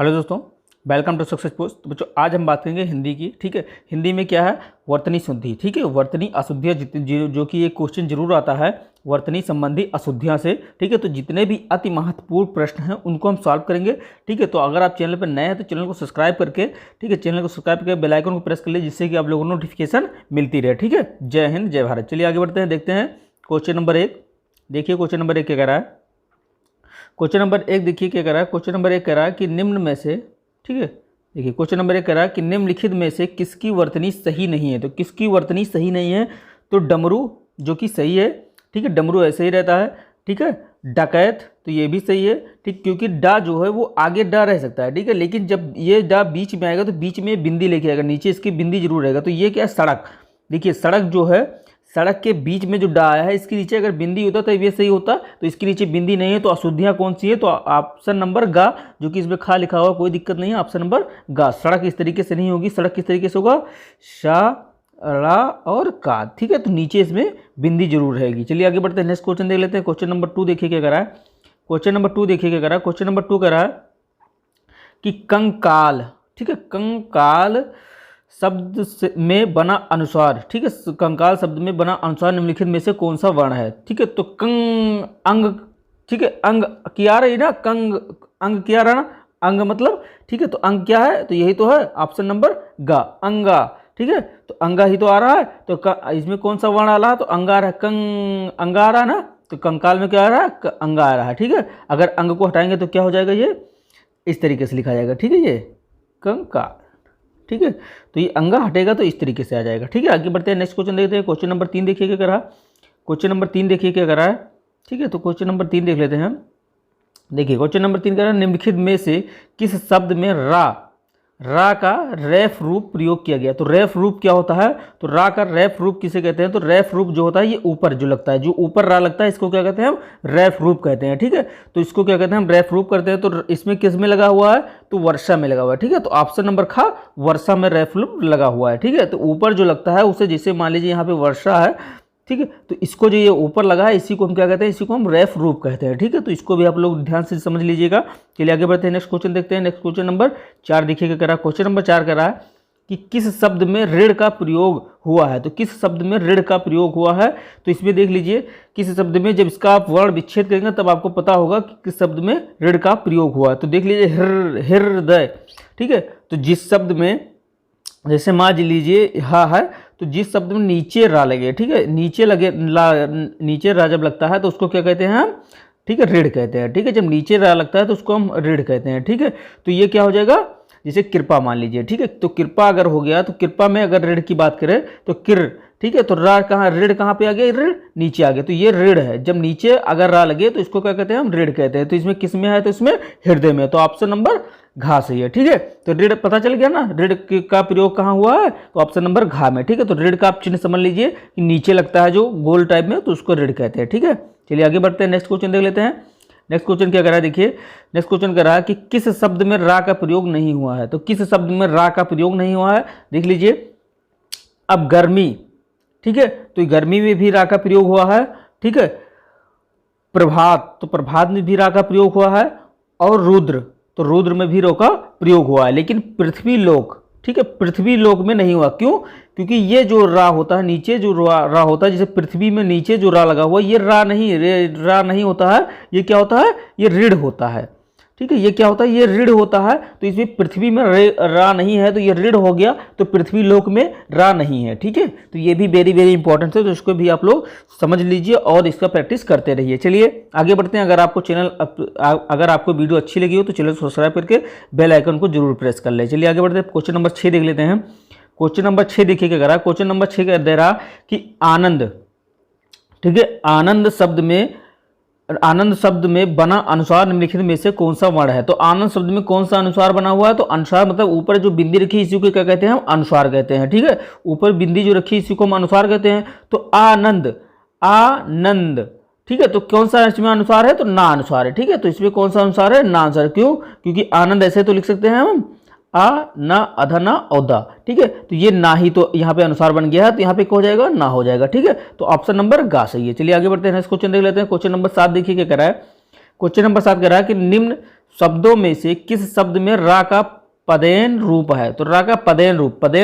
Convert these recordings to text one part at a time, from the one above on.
Hello दोस्तों, welcome to success post. तो बच्चों आज हम बात करेंगे हिंदी की। ठीक है, हिंदी में क्या है, वर्तनी शुद्धि। ठीक है, वर्तनी अशुद्धियाँ जो कि एक क्वेश्चन जरूर आता है वर्तनी संबंधी अशुद्धियाँ से। ठीक है, तो जितने भी अति महत्वपूर्ण प्रश्न हैं उनको हम सॉल्व करेंगे। ठीक है, तो अगर आप चैनल पर नए हैं तो चैनल को सब्सक्राइब करके, ठीक है, चैनल को सब्सक्राइब करके बेल आइकन को प्रेस कर लीजिए, जिससे कि आप लोगों को नोटिफिकेशन मिलती रहे। ठीक है, जय हिंद जय भारत। चलिए आगे बढ़ते हैं, देखते हैं क्वेश्चन नंबर 1। देखिए क्वेश्चन नंबर 1 क्या कह रहा है। क्वेश्चन नंबर 1 देखिए क्या कह रहा है। क्वेश्चन नंबर 1 कह रहा है कि निम्न में से, ठीक है, देखिए क्वेश्चन नंबर 1 कह रहा है कि निम्नलिखित में से किसकी वर्तनी सही नहीं है। तो किसकी वर्तनी सही नहीं है, तो डमरू जो कि सही है। ठीक है, डमरू ऐसे ही रहता है। ठीक है, डकैत तो ये भी सही है। ठीक, क्योंकि डा जो है वो आगे डा रह सकता है। ठीक है, लेकिन जब ये डा बीच में आएगा तो बीच में बिंदी लेके आएगा, नीचे इसकी बिंदी जरूर रहेगा। तो ये क्या है, सड़क। देखिए सड़क जो है, सड़क के बीच में जो डा आया है इसके नीचे अगर बिंदी होता तो ये सही होता, तो इसके नीचे बिंदी नहीं है। तो अशुद्धियाँ कौन सी है, तो ऑप्शन नंबर गा, जो कि इसमें खा लिखा हुआ, कोई दिक्कत नहीं है। ऑप्शन नंबर गा। सड़क इस तरीके से नहीं होगी, सड़क किस तरीके से होगा, शा रा और का। ठीक है, तो नीचे इसमें बिंदी जरूर रहेगी। चलिए आगे बढ़ते हैं, नेक्स्ट क्वेश्चन देख लेते हैं। क्वेश्चन नंबर 2 देखिए क्या कह रहा है। क्वेश्चन नंबर 2 देखिए क्या कह रहा है। क्वेश्चन नंबर 2 कह रहा है कि कंकाल, ठीक है, कंकाल शब्द में बना अनुसार, ठीक है, कंकाल शब्द में बना अनुसार निम्नलिखित में से कौन सा वर्ण है। ठीक है, तो कंग अंग, ठीक है, अंग क्या रही ना, कंग अंग क्या रहा ना, अंग मतलब, ठीक है, तो अंग क्या है, तो यही तो है ऑप्शन नंबर गा, अंगा। ठीक है, तो अंगा ही तो आ रहा है, तो इसमें कौन सा वर्ण आ रहा है, तो अंगा आ रहा है, कंग अंगा आ रहा है ना, तो कंकाल में क्या आ रहा है, अंगा आ रहा है। ठीक है, अगर अंग को हटाएंगे तो क्या हो जाएगा, ये इस तरीके से लिखा जाएगा। ठीक है, ये कंकाल। ठीक है, तो ये अंगा हटेगा तो इस तरीके से आ जाएगा। ठीक है, आगे बढ़ते हैं, नेक्स्ट क्वेश्चन देखते हैं। क्वेश्चन नंबर 3 देखिए क्या कर रहा है। क्वेश्चन नंबर 3 देखिए क्या कर रहा है। ठीक है, तो क्वेश्चन नंबर 3 देख लेते हैं हम। देखिए क्वेश्चन नंबर 3 कह रहा है निम्नलिखित में से किस शब्द में रा का रैफ रूप प्रयोग किया गया। तो रैफ रूप क्या होता है, तो रा का रैफ रूप किसे कहते हैं, तो रैफ रूप जो होता है ये ऊपर जो लगता है, जो ऊपर रा लगता है इसको क्या कहते हैं, हम रैफ रूप कहते हैं। ठीक है, तो इसको क्या कहते हैं, हम रैफ रूप करते हैं। तो इसमें किस में लगा हुआ है, तो वर्षा में लगा हुआ है। ठीक है, तो ऑप्शन नंबर खा, वर्षा में रैफ रूप लगा हुआ है। ठीक है, तो ऊपर जो लगता है उसे, जैसे मान लीजिए यहाँ पे वर्षा है, ठीक है, तो इसको जो ये ऊपर लगा है इसी को हम क्या कहते हैं, इसी को हम रैफ रूप कहते हैं। ठीक है, तो इसको भी आप लोग ध्यान से समझ लीजिएगा। चलिए आगे बढ़ते हैं, नेक्स्ट क्वेश्चन देखते हैं। नेक्स्ट क्वेश्चन नंबर 4 देखिएगा क्या रहा है। क्वेश्चन नंबर 4 कह रहा है कि किस शब्द में ऋण का प्रयोग हुआ है। तो किस शब्द में ऋण का प्रयोग हुआ है, तो इसमें देख लीजिए किस शब्द में, जब इसका आप वर्ण विच्छेद करेंगे तब आपको पता होगा कि किस शब्द में ऋण का प्रयोग हुआ है। तो देख लीजिए हृदय। ठीक है, तो जिस शब्द में, जैसे मान लीजिए हा है, तो जिस शब्द में नीचे रा लगे, ठीक है, नीचे लगे नीचे रा जब लगता है तो उसको क्या कहते हैं हम, ठीक है, ऋण कहते हैं। ठीक है, जब नीचे रा लगता है तो उसको हम ऋण कहते हैं। ठीक है, तो ये क्या हो जाएगा, जैसे कृपा मान लीजिए। ठीक है, तो कृपा अगर हो गया तो कृपा में अगर ऋण की बात करें तो किर। ठीक है, तो रा कहाँ, ऋण कहाँ पे आ गया, ऋण नीचे आ गया, तो ये ऋण है। जब नीचे अगर रा लगे तो इसको क्या कहते हैं, हम ऋण कहते हैं। तो इसमें किस में है, तो इसमें हृदय में, तो ऑप्शन नंबर घा सही है। ठीक है, तो ऋण पता चल गया ना, ऋण का प्रयोग कहाँ हुआ है, तो ऑप्शन नंबर घा में। ठीक है, तो ऋण का आप चिन्ह समझ लीजिए कि नीचे लगता है जो गोल टाइप में, तो उसको ऋण कहते हैं। ठीक है, चलिए आगे बढ़ते हैं, नेक्स्ट क्वेश्चन देख लेते हैं। नेक्स्ट क्वेश्चन क्या कर रहा है, देखिए नेक्स्ट क्वेश्चन कर रहा है कि किस शब्द में रा का प्रयोग नहीं हुआ है। तो किस शब्द में रा का प्रयोग नहीं हुआ है, देख लीजिए। अब गर्मी, ठीक है, तो गर्मी में भी रा का प्रयोग हुआ है। ठीक है, प्रभात, तो प्रभात में भी रा का प्रयोग हुआ है। और रुद्र, तो रुद्र में भी रो का प्रयोग हुआ है। लेकिन पृथ्वी लोक, ठीक है, पृथ्वी लोक में नहीं हुआ। क्यों, क्योंकि ये जो रा होता है, नीचे जो रा होता है, जैसे पृथ्वी में नीचे जो रा लगा हुआ है, ये रा नहीं होता है, ये क्या होता है, ये ऋण होता है। ठीक है, ये क्या होता है, ये ऋण होता है। तो इसमें पृथ्वी में रा नहीं है तो ये ऋण हो गया, तो पृथ्वी लोक में रा नहीं है। ठीक है, तो ये भी वेरी वेरी इंपॉर्टेंट है, तो इसको भी आप लोग समझ लीजिए और इसका प्रैक्टिस करते रहिए। चलिए आगे बढ़ते हैं। अगर आपको वीडियो अच्छी लगी हो तो चैनल सब्सक्राइब करके बेल आइकन को जरूर प्रेस कर ले। चलिए आगे बढ़ते हैं, क्वेश्चन नंबर 6 देख लेते हैं। क्वेश्चन नंबर 6 देखिए क्या कर रहा है। क्वेश्चन नंबर 6 कह दे रहा कि आनंद, ठीक है, आनंद शब्द में बना अनुसार निम्नलिखित में से कौन सा वर्ण है। तो आनंद शब्द में कौन सा अनुसार बना हुआ है, तो अनुसार मतलब ऊपर जो बिंदी रखी है इसी को क्या कहते हैं, हम अनुसार कहते हैं। ठीक है, ऊपर बिंदी जो रखी है इसी को हम अनुसार कहते हैं। तो आनंद, ठीक है, तो कौन सा इसमें अनुसार है, तो ना अनुसार है। ठीक है, तो इसमें कौन सा अनुसार है, ना अनुसार। क्यों, क्योंकि आनंद ऐसे तो लिख सकते हैं हम आ ना अधा ना औदा। ठीक है, तो ये ना ही तो यहाँ पे अनुसार बन गया है, तो यहाँ पे क्या हो जाएगा, ना हो जाएगा। ठीक है, तो ऑप्शन नंबर गा सही है। चलिए आगे बढ़ते हैं, नेक्स्ट क्वेश्चन देख लेते हैं। क्वेश्चन नंबर 7 देखिए क्या कह रहा है। क्वेश्चन नंबर 7 कह रहा है कि निम्न शब्दों में से किस शब्द में रा का पदेन रूप है? तो रा का पदेन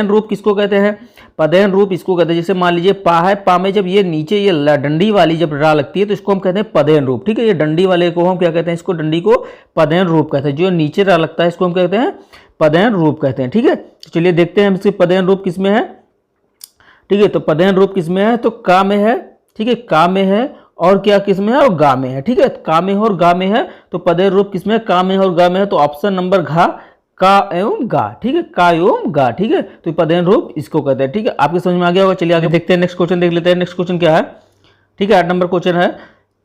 रूप किसको कहते हैं? पदेन रूप इसको कहते हैं, जैसे मान लीजिए पा है, पा में जब ये नीचे ये डंडी वाली जब रा लगती है तो इसको हम कहते हैं पदेन रूप। ठीक है, ये डंडी वाले को हम क्या कहते हैं? इसको डंडी को पदेन रूप कहते हैं। जो नीचे रा लगता है इसको हम कहते हैं पदेन रूप कहते हैं। ठीक है, चलिए देखते हैं इसके पदेन रूप किसमें है। ठीक है, तो पदेन रूप किसमें है? तो का में है। ठीक है, का में है, और क्या किसमें है? और गा में है। ठीक है, का में और गा में है, तो पदेन रूप किसमें है? का में और गा में है। तो ऑप्शन नंबर घा, का एवं गा। ठीक है, का एवं गा। ठीक है, तो पदेन रूप इसको कहते हैं। ठीक है, आपके समझ में आ गया होगा। चलिए आगे देखते हैं, नेक्स्ट क्वेश्चन देख लेते हैं। नेक्स्ट क्वेश्चन क्या है? ठीक है, 8 नंबर क्वेश्चन है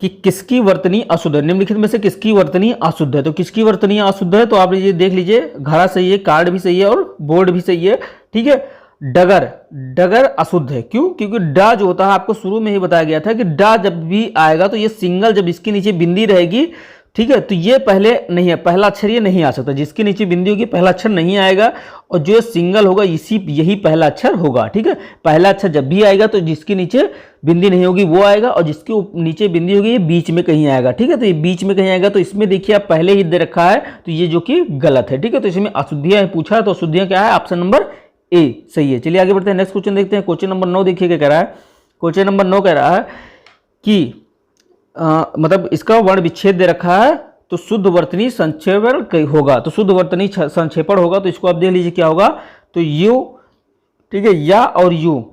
कि किसकी वर्तनी अशुद्ध है? निम्नलिखित में से किसकी वर्तनी अशुद्ध है? तो किसकी वर्तनी अशुद्ध है? तो आप ये देख लीजिए, घड़ा सही है, कार्ड भी सही है और बोर्ड भी सही है। ठीक है, डगर, डगर अशुद्ध है। क्यों? क्योंकि डा जो होता है आपको शुरू में ही बताया गया था कि डा जब भी आएगा तो ये सिंगल, जब इसके नीचे बिंदी रहेगी, ठीक है, तो ये पहले नहीं है, पहला अक्षर ये नहीं आ सकता। जिसके नीचे बिंदी होगी पहला अक्षर नहीं आएगा, और जो सिंगल होगा यही पहला अक्षर होगा। ठीक है, पहला अक्षर जब भी आएगा तो जिसके नीचे बिंदी नहीं होगी वो आएगा, और जिसके नीचे बिंदी होगी ये बीच में कहीं आएगा। ठीक है, तो ये बीच में कहीं आएगा, तो इसमें देखिए आप पहले ही दे रखा है, तो ये जो कि गलत है। ठीक है, तो इसमें अशुद्धियां पूछा है, तो अशुद्धियां क्या है? ऑप्शन नंबर ए सही है। चलिए आगे बढ़ते हैं, नेक्स्ट क्वेश्चन देखते हैं। क्वेश्चन नंबर 9 देखिए क्या कह रहा है। क्वेश्चन नंबर 9 कह रहा है कि मतलब इसका वर्ण विच्छेद दे रखा है, तो शुद्ध वर्तनी संक्षेपण होगा। तो शुद्ध वर्तनी संक्षेपण होगा, तो इसको आप देख लीजिए क्या होगा। तो यू, ठीक है, या और यू,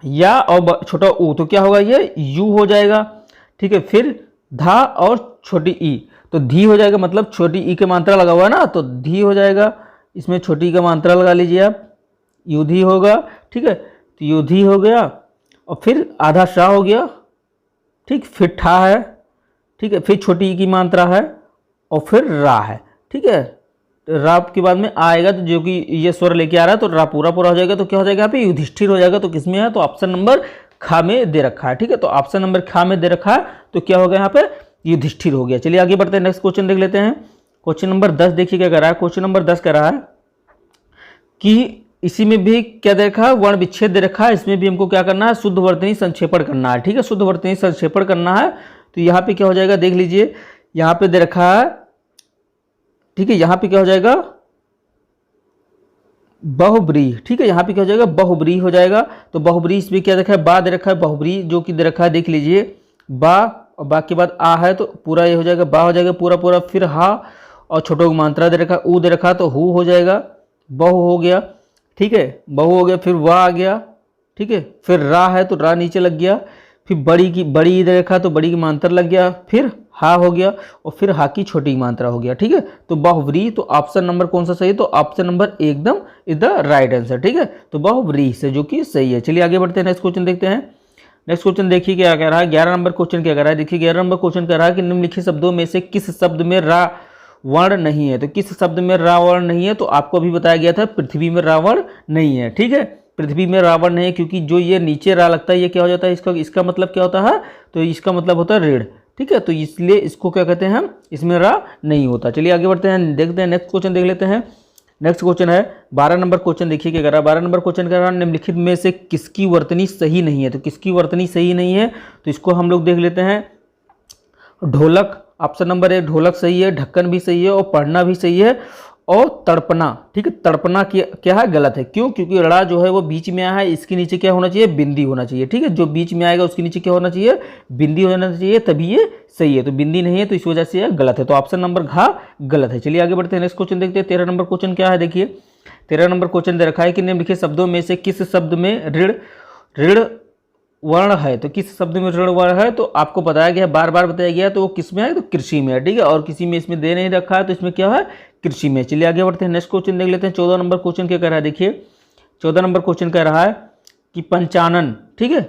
या और छोटा ऊ, तो क्या होगा? ये यू हो जाएगा। ठीक है, फिर धा और छोटी ई, तो धी हो जाएगा, मतलब छोटी ई के मात्रा लगा हुआ है ना, तो धी हो जाएगा। इसमें छोटी ई का मात्रा लगा लीजिए आप, युधी होगा। ठीक है, तो युधी हो गया, और फिर आधा शाह हो गया। ठीक, फिर ठा है। ठीक है, फिर छोटी ई की मात्रा है, और फिर रा है। ठीक है, रा के बाद में आएगा, तो जो कि ये स्वर लेके आ रहा है, तो रा पूरा पूरा हो जाएगा, तो क्या हो जाएगा यहाँ पे? युधिष्ठिर हो जाएगा। तो किसमें है? तो ऑप्शन नंबर खा में दे रखा है। ठीक है, तो ऑप्शन नंबर खा में दे रखा है, तो क्या हो गया यहाँ पे? युधिष्ठिर हो गया। चलिए आगे बढ़ते हैं, नेक्स्ट क्वेश्चन देख लेते हैं। क्वेश्चन नंबर 10 देखिए क्या कर रहा है। क्वेश्चन नंबर 10 कह रहा है कि इसी में भी क्या दे रखा है? वर्ण विच्छेद दे रखा है। इसमें भी हमको क्या करना है? शुद्ध वर्तनी संक्षेपण करना है। ठीक है, शुद्ध वर्तनी संक्षेपण करना है, तो यहाँ पे क्या हो जाएगा? देख लीजिए, यहाँ पे दे रखा है। ठीक है, यहाँ पे क्या हो जाएगा? बहुब्रीहि। ठीक है, यहाँ पे क्या हो जाएगा? बहुब्रीहि हो जाएगा। तो बहुब्रीहि इसमें क्या देखा है? बा दे रखा है, बहुब्रीहि जो कि दे रखा है, देख लीजिए, बा, और बा के बाद आ है, तो पूरा ये हो जाएगा, बा हो जाएगा पूरा पूरा। फिर हा, और छोटो की मात्रा दे रखा है, ऊ दे रखा है, तो हु हो जाएगा, बहु हो गया। ठीक है, बहु हो गया, फिर वाह आ गया। ठीक है, फिर रा है, तो रा नीचे लग गया। फिर बड़ी दे रखा, तो बड़ी की मात्रा लग गया। फिर हा हो गया, और फिर हा की छोटी की मात्रा हो गया। ठीक है, तो बहुव्रीहि, तो ऑप्शन नंबर कौन सा सही है? तो ऑप्शन नंबर एकदम इज द राइट आंसर। ठीक है, तो बहुव्रीहि से जो कि सही है। चलिए आगे बढ़ते हैं, नेक्स्ट क्वेश्चन देखते हैं। नेक्स्ट क्वेश्चन देखिए क्या कह रहा है। 11 नंबर क्वेश्चन क्या कह रहा है? देखिए 11 नंबर क्वेश्चन कह रहा है कि निम्नलिखित शब्दों में से किस शब्द में रा वर्ण नहीं है? तो किस शब्द में रावण नहीं है? तो आपको अभी बताया गया था पृथ्वी में रावण नहीं है। ठीक है, पृथ्वी में रावण नहीं है, क्योंकि जो ये नीचे रा लगता है ये क्या हो जाता है? इसका मतलब क्या होता है? तो इसका मतलब होता है ऋण। ठीक है, तो इसलिए इसको क्या कहते हैं हम? इसमें रा नहीं होता। चलिए आगे बढ़ते हैं, देखते हैं नेक्स्ट क्वेश्चन देख लेते हैं। नेक्स्ट क्वेश्चन है 12 नंबर क्वेश्चन। देखिए क्या कर रहा है। 12 नंबर क्वेश्चन कर रहा है निम्नलिखित में से किसकी वर्तनी सही नहीं है? तो किसकी वर्तनी सही नहीं है? तो इसको हम लोग देख लेते हैं। ढोलक, ऑप्शन नंबर ए ढोलक सही है, ढक्कन भी सही है, और पढ़ना भी सही है, और तड़पना। ठीक है, तड़पना क्या है? गलत है। क्यों? क्योंकि ड़ा जो है वो बीच में आया है, इसके नीचे क्या होना चाहिए? बिंदी होना चाहिए। ठीक है, जो बीच में आएगा उसके नीचे क्या होना चाहिए? बिंदी होना चाहिए, तभी ये सही है। तो बिंदी नहीं है, तो इस वजह से यह गलत है। तो ऑप्शन नंबर घा गलत है। चलिए आगे बढ़ते हैं, नेक्स्ट क्वेश्चन देखते हैं। 13 नंबर क्वेश्चन क्या है? देखिए 13 नंबर क्वेश्चन दे रखा है कि निम्नलिखित शब्दों में से किस शब्द में ऋण वर्ण है? तो किस शब्द में ऋण वर्ण है? तो आपको बताया गया, बार बार बताया गया, तो वो किस में है? तो कृषि में है। ठीक है, और किसी में इसमें दे नहीं रखा है, तो इसमें क्या है? कृषि में। चलिए आगे बढ़ते हैं, नेक्स्ट क्वेश्चन देख लेते हैं। 14 नंबर क्वेश्चन क्या कह रहा है? देखिए 14 नंबर क्वेश्चन कह रहा है कि पंचानन, ठीक है,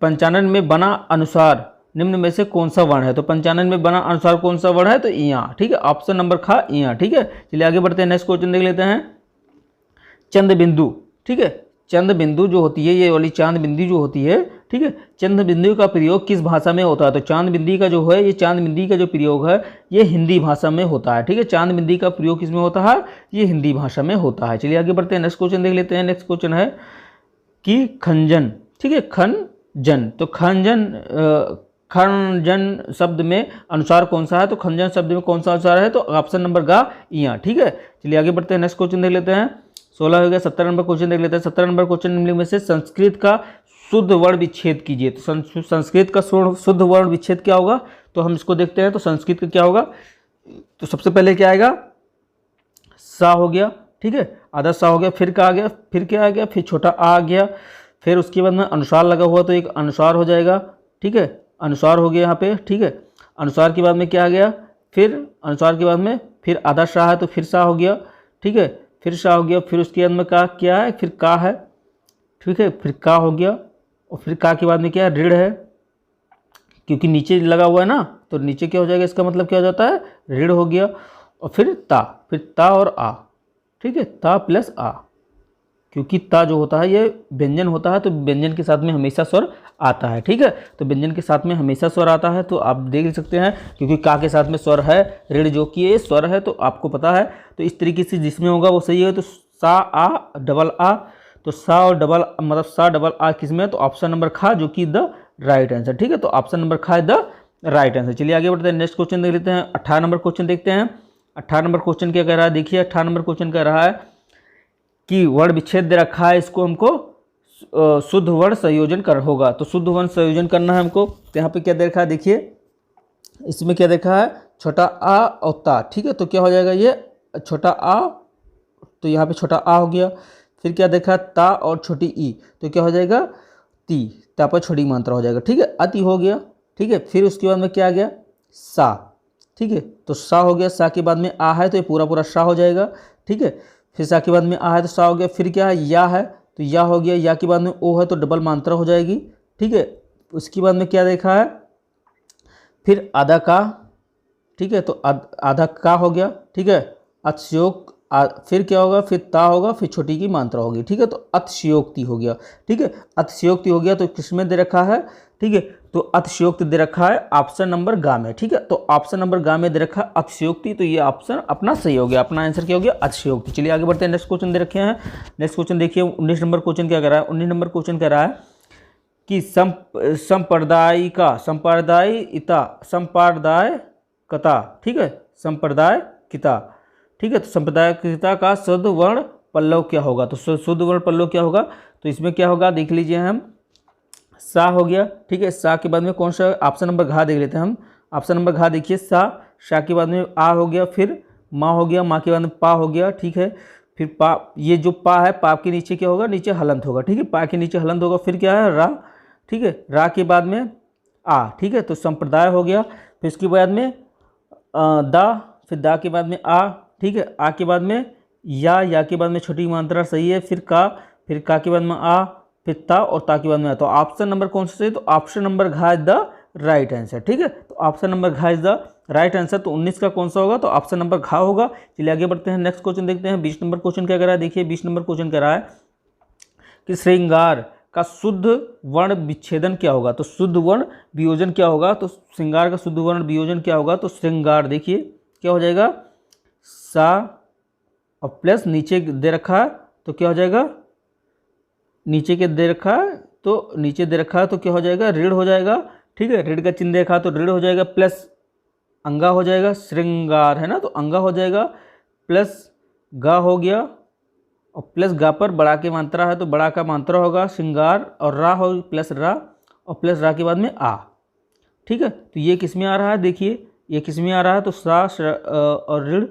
पंचानन में बना अनुसार निम्न में से कौन सा वर्ण है? तो पंचानन में बना अनुसार कौन सा वर्ण है? तो इया। ठीक है, ऑप्शन नंबर खा इया। ठीक है, चलिए आगे बढ़ते हैं, नेक्स्ट क्वेश्चन देख लेते हैं। चंद बिंदु, ठीक है, चंद बिंदु जो होती है, ये वाली चांद बिंदी जो होती है, ठीक है, चंद बिंदु का प्रयोग किस भाषा में होता है? तो चांद बिंदी का जो है, ये चांद बिंदी का जो प्रयोग है ये हिंदी भाषा में होता है। ठीक है, चांद बिंदी का प्रयोग किस में होता है? ये हिंदी भाषा में होता है। चलिए आगे बढ़ते हैं, नेक्स्ट क्वेश्चन देख लेते हैं। नेक्स्ट क्वेश्चन है कि खंजन, ठीक है, खंजन, तो खंजन खंजन शब्द में अनुसार कौन सा है, तो खंजन शब्द में कौन सा अनुसार है, तो ऑप्शन नंबर गा इया। ठीक है, चलिए आगे बढ़ते हैं, नेक्स्ट क्वेश्चन देख लेते हैं। 16 हो गया, 17 नंबर क्वेश्चन देख लेते हैं। 17 नंबर क्वेश्चन निम्नलिखित में से संस्कृत का शुद्ध वर्ण विच्छेद कीजिए। तो संस्कृत का शुद्ध वर्ण विच्छेद क्या होगा, तो हम इसको देखते हैं। तो संस्कृत का क्या होगा, तो सबसे पहले क्या आएगा, सा हो गया। ठीक है, आधा सा हो गया, फिर क्या आ गया, फिर क्या आ गया, फिर छोटा आ गया, फिर उसके बाद में अनुसार लगा हुआ तो एक अनुसार हो जाएगा। ठीक है, अनुसार हो गया यहाँ पे। ठीक है, अनुसार के बाद में क्या आ गया, फिर अनुसार के बाद में फिर आधा शाह है तो फिर सा हो गया। ठीक है, फिर शाह हो गया, फिर उसके बाद में का क्या है, फिर का है। ठीक है, फिर का हो गया, और फिर का के बाद में क्या है, ऋण है, क्योंकि नीचे लगा हुआ है ना, तो नीचे क्या हो जाएगा, इसका मतलब क्या हो जाता है, ऋण हो गया। और फिर ता और आ। ठीक है, ता प्लस आ, क्योंकि ता जो होता है ये व्यंजन होता है, तो व्यंजन के साथ में हमेशा स्वर आता है। ठीक है, तो व्यंजन के साथ में हमेशा स्वर आता है, तो आप देख सकते हैं क्योंकि का के साथ में स्वर है, ऋण जो कि ये स्वर है, तो आपको पता है। तो इस तरीके से जिसमें होगा वो सही है। तो सा आ डबल आ, तो सा और डबल मतलब सा डबल आ किस में है, तो ऑप्शन नंबर खा जो कि द राइट आंसर। ठीक है, तो ऑप्शन नंबर खा द राइट आंसर। चलिए आगे बढ़ते हैं, नेक्स्ट क्वेश्चन देख लेते हैं। 18 नंबर क्वेश्चन देखते हैं। 18 नंबर क्वेश्चन क्या कह रहा है, देखिए 18 नंबर क्वेश्चन कह रहा है कि वर्ण विच्छेद दे रखा है, इसको हमको शुद्ध वर्ण संयोजन कर होगा। तो शुद्ध वर्ण संयोजन करना है हमको। तो यहाँ पे क्या दे रखा है, देखिए इसमें क्या देखा है, छोटा आ और ता। ठीक है, तो क्या हो जाएगा, ये छोटा आ, तो यहाँ पे छोटा आ हो गया। फिर क्या देखा, ता और छोटी ई, तो क्या हो जाएगा, ती, ता पर छोटी मात्रा हो जाएगा। ठीक है, अति हो गया। ठीक है, फिर उसके बाद में क्या आ गया, सा। ठीक है, तो सा हो गया, सा के बाद में आ है तो ये पूरा पूरा सा हो जाएगा। ठीक है, फिर सा के बाद में आ है तो सा हो गया। फिर क्या है, या है तो या हो गया, या के बाद में ओ है तो डबल मात्रा हो जाएगी। ठीक है, उसके बाद में क्या देखा है, फिर आधा का। ठीक है, तो आधा का हो गया। ठीक है, अतिशयोक्ति, फिर क्या होगा, फिर ता होगा, फिर छोटी की मात्रा होगी। ठीक है, तो अतिशयोक्ति हो गया। ठीक है, अतिशयोक्ति हो गया, तो किसमें दे रखा है, ठीक है, तो अतिशयोक्ति दे रखा है ऑप्शन नंबर गा में। ठीक है, तो ऑप्शन नंबर गा में दे रखा है अतिशयोक्ति, तो ये ऑप्शन अपना सही हो गया, अपना आंसर क्या हो गया, अतिशयोक्ति। चलिए आगे बढ़ते हैं, नेक्स्ट क्वेश्चन दे रखे हैं। नेक्स्ट क्वेश्चन देखिए 19 नंबर क्वेश्चन क्या कर रहा है। 19 नंबर क्वेश्चन कह रहा है कि सांप्रदायिकता। ठीक है, सांप्रदायिकता। ठीक है, तो सांप्रदायिकता का शुद्ध वर्ण पल्लव क्या होगा, तो शुद्ध वर्ण पल्लव क्या होगा, तो इसमें क्या होगा, देख लीजिए हम, सा हो गया। ठीक है, सा के बाद में कौन सा, ऑप्शन नंबर घा देख लेते हैं हम। ऑप्शन नंबर घा देखिए, सा के बाद में आ हो गया, फिर माँ हो गया, माँ के बाद में पा हो गया। ठीक है, फिर पा, ये जो पा है, पा के नीचे क्या होगा, नीचे हलंत होगा। ठीक है, पा के नीचे हलंत होगा। फिर क्या है, रा। ठीक है, रा के बाद में आ। ठीक है, तो संप्रदाय हो गया। फिर उसके बाद में दा, फिर दा के बाद में आ। ठीक है, आ के बाद में या के बाद में छोटी मात्रा सही है। फिर का के बाद में आ, फिर ता और ता के बाद में आ। तो ऑप्शन नंबर कौन सा सही, तो ऑप्शन नंबर घा इज द राइट आंसर। ठीक है, तो ऑप्शन नंबर घा इज द राइट आंसर। तो 19 का कौन सा होगा, तो ऑप्शन नंबर घा होगा। चलिए आगे बढ़ते हैं, नेक्स्ट क्वेश्चन देखते हैं। 20 नंबर क्वेश्चन क्या कर रहा है, देखिए 20 नंबर क्वेश्चन कह रहा है कि श्रृंगार का शुद्ध वर्ण विच्छेदन क्या होगा, तो शुद्ध वर्ण वियोजन क्या होगा, तो श्रृंगार का शुद्ध वर्ण वियोजन क्या होगा, तो श्रृंगार देखिए क्या हो जाएगा, सा और प्लस नीचे दे रखा है तो क्या हो जाएगा, नीचे के दे रखा है तो नीचे दे रखा है तो क्या हो जाएगा, ऋण हो जाएगा। ठीक है, ऋण का चिन्ह देखा तो ऋण हो जाएगा, प्लस अंगा हो जाएगा, श्रृंगार है ना, तो अंगा हो जाएगा, प्लस गा हो गया और प्लस गा पर बड़ा की मात्रा है तो बड़ा का मात्रा होगा श्रृंगार, और रा हो प्लस रा और प्लस रा के बाद में आ। ठीक है, तो ये किस में आ रहा है, देखिए ये किस में आ रहा है, तो सा और ऋण।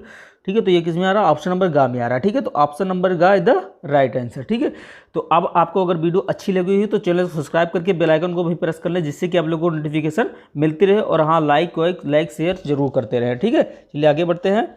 ठीक है, तो ये किस में आ रहा है, ऑप्शन नंबर गा में आ रहा है। ठीक है, तो ऑप्शन नंबर गा इज द राइट आंसर। ठीक है, तो अब आपको अगर वीडियो अच्छी लगी हुई तो चैनल को सब्सक्राइब करके बेल आइकन को भी प्रेस कर लें, जिससे कि आप लोगों को नोटिफिकेशन मिलती रहे, और हाँ लाइक शेयर जरूर करते रहें। ठीक है, चलिए आगे बढ़ते हैं।